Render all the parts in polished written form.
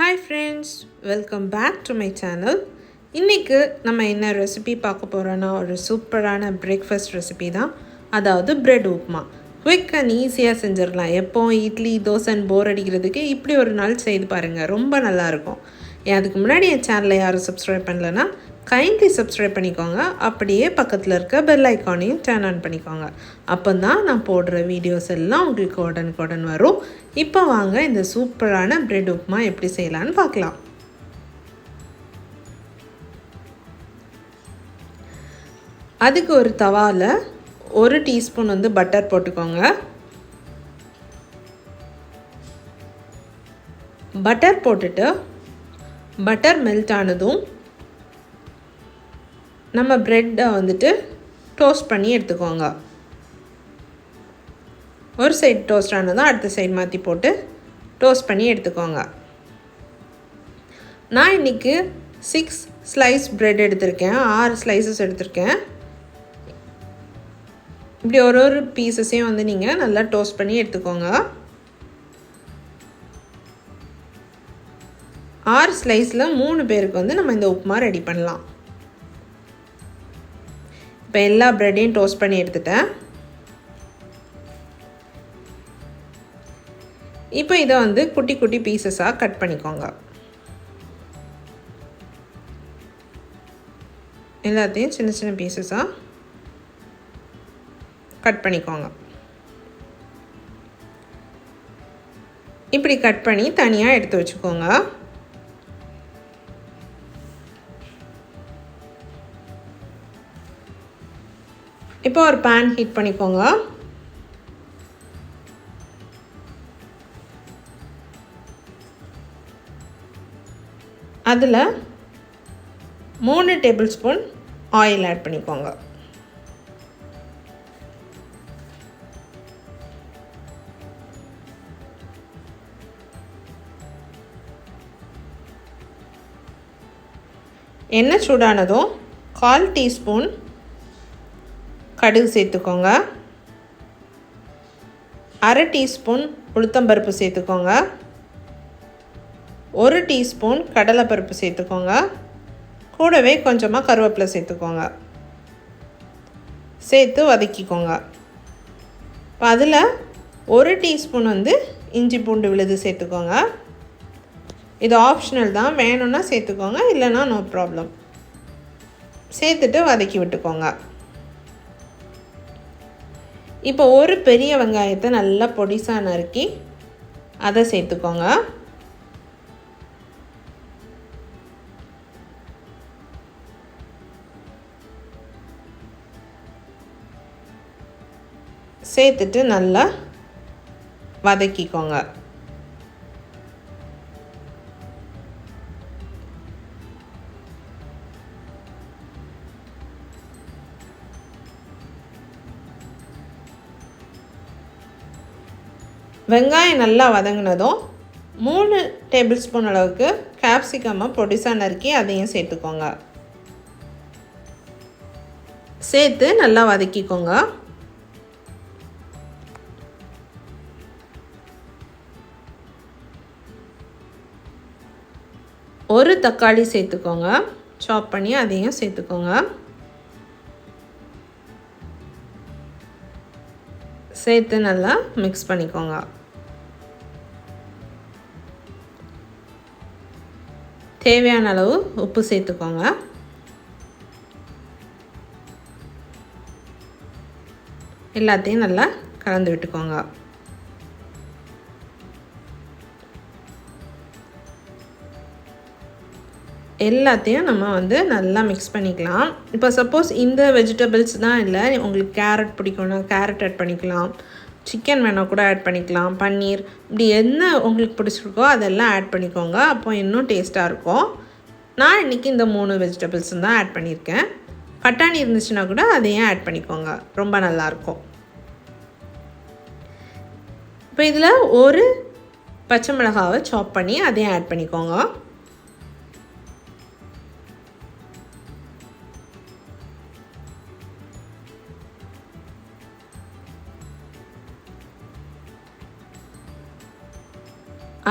Hi friends, welcome back to my channel. இன்னைக்கு நம்ம என்ன ரெசிபி பார்க்க போறோம்னா ஒரு சூப்பரான பிரேக்ஃபாஸ்ட் ரெசிபி தான். அதாவது பிரெட் உப்மா. குயிக் அண்ட் ஈஸியாக செஞ்சிடலாம். எப்போ இட்லி தோசைன்னு போர் அடிக்கிறதுக்கு இப்படி ஒரு நாள் செய்து பாருங்கள், ரொம்ப நல்லாயிருக்கும். அதுக்கு முன்னாடி என் சேனலை யாரும் சப்ஸ்கிரைப் பண்ணலைன்னா கைண்ட்லி சப்ஸ்கிரைப் பண்ணிக்கோங்க. அப்படியே பக்கத்தில் இருக்க பெல் ஐக்கானையும் டர்ன் ஆன் பண்ணிக்கோங்க. அப்போ தான் நான் போடுற வீடியோஸ் எல்லாம் உங்களுக்கு உடனுக்குடன் வரும். இப்போ வாங்க இந்த சூப்பரான பிரெட் உப்மா எப்படி செய்யலான்னு பார்க்கலாம். அதுக்கு ஒரு தவாவில் 1 டீஸ்பூன் பட்டர் போட்டுக்கோங்க. பட்டர் போட்டுட்டு பட்டர் மெல்ட் ஆனதும் நம்ம ப்ரெட்டை டோஸ்ட் பண்ணி எடுத்துக்கோங்க. ஒரு சைடு டோஸ்ட் ஆனதும் அடுத்த சைடு மாற்றி போட்டு டோஸ்ட் பண்ணி எடுத்துக்கோங்க. நான் இன்றைக்கி 6 ஸ்லைஸ் ப்ரெட் எடுத்திருக்கேன், 6 ஸ்லைசஸ் எடுத்திருக்கேன். இப்படி ஒரு பீசஸையும் நீங்கள் நல்லா டோஸ்ட் பண்ணி எடுத்துக்கோங்க. 6 ஸ்லைஸில் 3 பேருக்கு நம்ம இந்த உப்புமா ரெடி பண்ணலாம். இப்போ எல்லா ப்ரெட்டையும் டோஸ்ட் பண்ணி எடுத்துட்டேன். இப்போ இதை குட்டி குட்டி பீசஸாக கட் பண்ணிக்கோங்க. எல்லாத்தையும் சின்ன சின்ன பீசஸாக கட் பண்ணிக்கோங்க. இப்படி கட் பண்ணி தனியாக எடுத்து வச்சுக்கோங்க. இப்போ ஒரு பேன் ஹீட் பண்ணிக்கோங்க. அதில் 3 டேபிள் ஸ்பூன் ஆயில் ஆட் பண்ணிக்கோங்க. எண்ணெய் சூடானதும் 1/4 டீஸ்பூன் கடுகு சேர்த்துக்கோங்க. 1/2 டீஸ்பூன் உளுத்தம்பருப்பு சேர்த்துக்கோங்க. 1 டீஸ்பூன் கடலைப்பருப்பு சேர்த்துக்கோங்க. கூடவே கொஞ்சமாக கருவேப்பிலை சேர்த்துக்கோங்க. சேர்த்து வதக்கிக்கோங்க. இப்போ அதில் 1 டீஸ்பூன் இஞ்சி பூண்டு விழுது சேர்த்துக்கோங்க. இது ஆப்ஷனல் தான், வேணும்னா சேர்த்துக்கோங்க, இல்லைன்னா நோ ப்ராப்ளம். சேர்த்துட்டு வதக்கி விட்டுக்கோங்க. இப்போ ஒரு பெரிய வெங்காயத்தை நல்லா பொடிசாக நறுக்கி அதை சேர்த்துக்கோங்க. சேர்த்துட்டு நல்லா வதக்கிக்கோங்க. வெங்காயம் நல்லா வதங்கினதும் 3 டேபிள் ஸ்பூன் அளவுக்கு கேப்சிகமாக பொடிசாக நறுக்கி அதையும் சேர்த்துக்கோங்க. சேர்த்து நல்லா வதக்கிக்கோங்க. ஒரு தக்காளி சேர்த்துக்கோங்க, சாப் பண்ணி அதையும் சேர்த்துக்கோங்க. சேர்த்து நல்லா மிக்ஸ் பண்ணிக்கோங்க. தேவையான அளவு உப்பு சேர்த்துக்கோங்க. எல்லாத்தையும் நல்லா கலந்து விட்டுக்கோங்க. எல்லாத்தையும் நம்ம நல்லா மிக்ஸ் பண்ணிக்கலாம். இப்போ சப்போஸ் இந்த வெஜிடபிள்ஸ் தான் இல்லை, உங்களுக்கு கேரட் பிடிக்கும்னா கேரட் ஆட் பண்ணிக்கலாம், சிக்கன் வேணால் கூட ஆட் பண்ணிக்கலாம், பன்னீர், இப்படி என்ன உங்களுக்கு பிடிச்சிருக்கோ அதெல்லாம் ஆட் பண்ணிக்கோங்க. அப்போ இன்னும் டேஸ்ட்டாக இருக்கும். நான் இன்றைக்கி இந்த 3 வெஜிடபிள்ஸ் தான் ஆட் பண்ணியிருக்கேன். பட்டாணி இருந்துச்சுன்னா கூட அதையும் ஆட் பண்ணிக்கோங்க, ரொம்ப நல்லாயிருக்கும். இப்போ இதில் ஒரு பச்சை மிளகாவை சாப் பண்ணி அதையும் ஆட் பண்ணிக்கோங்க.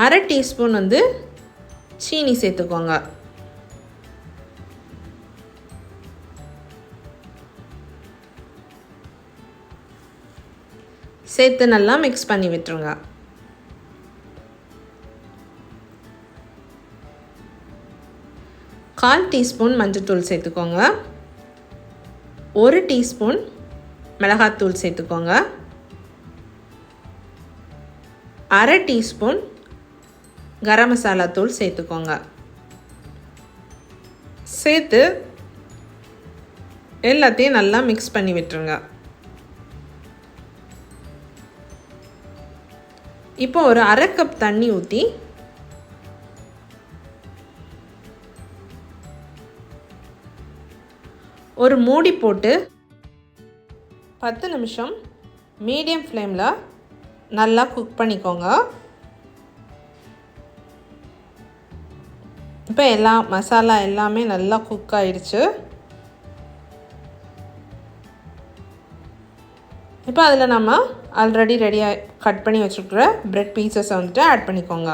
அரை டீஸ்பூன் சீனி சேர்த்துக்கோங்க. சேர்த்து நல்லா மிக்ஸ் பண்ணி விட்டுருங்க. கால் டீஸ்பூன் மஞ்சள்தூள் சேர்த்துக்கோங்க. 1 டீஸ்பூன் மிளகாத்தூள் சேர்த்துக்கோங்க. 1/2 டீஸ்பூன் கரம் மசாலா தூள் சேர்த்துக்கோங்க. சேர்த்து எல்லாத்தையும் நல்லா மிக்ஸ் பண்ணி விட்டுருங்க. இப்போ ஒரு 1/2 கப் தண்ணி ஊற்றி ஒரு மூடி போட்டு 10 நிமிஷம் மீடியம் ஃப்ளேமில் நல்லா குக் பண்ணிக்கோங்க. இப்போ மசாலா எல்லாமே நல்லா குக் ஆயிடுச்சு. இப்போ அதில் நம்ம ஆல்ரெடி ரெடியாக கட் பண்ணி வச்சுருக்கிற பிரெட் பீசஸை வந்துட்டு ஆட் பண்ணிக்கோங்க.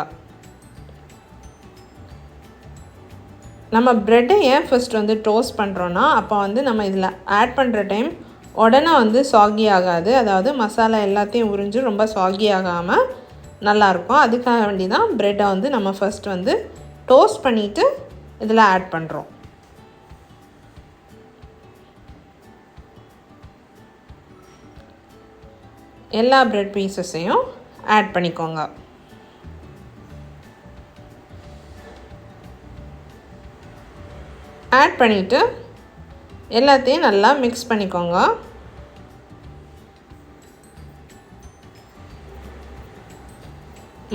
நம்ம ப்ரெட்டை ஏன் ஃபஸ்ட் வந்து டோஸ்ட் பண்ணுறோன்னா, அப்போ வந்து நம்ம இதில் ஆட் பண்ணுற டைம் உடனே வந்து சாகி ஆகாது. அதாவது மசாலா எல்லாத்தையும் உறிஞ்சு ரொம்ப சாகி ஆகாமல் நல்லாயிருக்கும். அதுக்காக வேண்டி தான் ப்ரெட்டை வந்து நம்ம ஃபஸ்ட் வந்து டோஸ்ட் பண்ணிவிட்டு இதில் ஆட் பண்ணுறோம். எல்லா ப்ரெட் பீசஸையும் ஆட் பண்ணிக்கோங்க. ஆட் பண்ணிவிட்டு எல்லாத்தையும் நல்லா மிக்ஸ் பண்ணிக்கோங்க.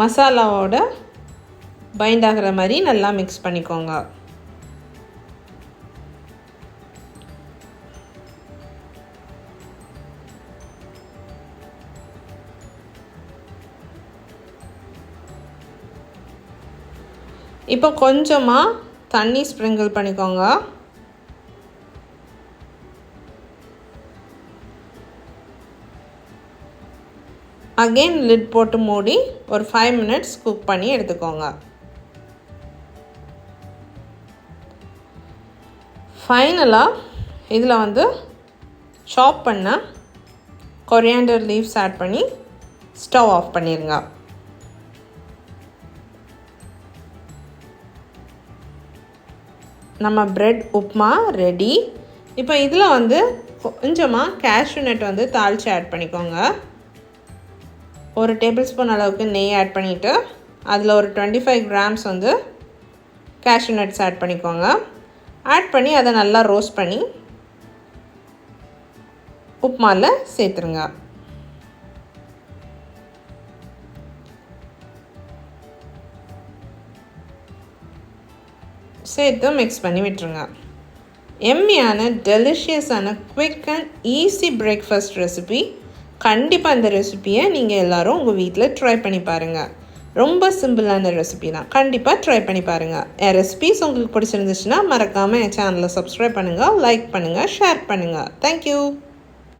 மசாலாவோட பைண்ட் ஆகிற மாதிரி நல்லா மிக்ஸ் பண்ணிக்கோங்க. இப்போ கொஞ்சமாக தண்ணி ஸ்ப்ரிங்கிள் பண்ணிக்கோங்க. அகெயின் லிட் போட்டு மூடி ஒரு 5 மினிட்ஸ் குக் பண்ணி எடுத்துக்கோங்க. ஃபைனலாக இதில் வந்து சாப் பண்ண கொரியாண்டர் லீவ்ஸ் ஆட் பண்ணி ஸ்டவ் ஆஃப் பண்ணிடுங்க. நம்ம பிரெட் உப்மா ரெடி. இப்போ இதில் வந்து கொஞ்சமாக கேஷ்யூ நட் வந்து தாளித்து ஆட் பண்ணிக்கோங்க. ஒரு டேபிள் ஸ்பூன் அளவுக்கு நெய் ஆட் பண்ணிவிட்டு அதில் ஒரு 25 கிராம்ஸ் வந்து கேஷ்யூ நட்ஸ் ஆட் பண்ணிக்கோங்க. ஆட் பண்ணி அதை நல்லா ரோஸ்ட் பண்ணி உப்மாவில் சேர்த்துருங்க. சேர்த்து மிக்ஸ் பண்ணி விட்டுருங்க. எம்மியான டெலிஷியஸான quick and easy breakfast recipe. கண்டிப்பாக இந்த ரெசிபியை நீங்கள் எல்லோரும் உங்கள் வீட்டில் ட்ரை பண்ணி பாருங்கள். ரொம்ப சிம்பிளான ரெசிபி தான். கண்டிப்பாக ட்ரை பண்ணி பாருங்கள். என் ரெசிபிஸ் உங்களுக்கு பிடிச்சிருந்துச்சுன்னா மறக்காமல் என் சேனலை சப்ஸ்கிரைப் பண்ணுங்கள், லைக் பண்ணுங்கள், ஷேர் பண்ணுங்கள். தேங்க்யூ.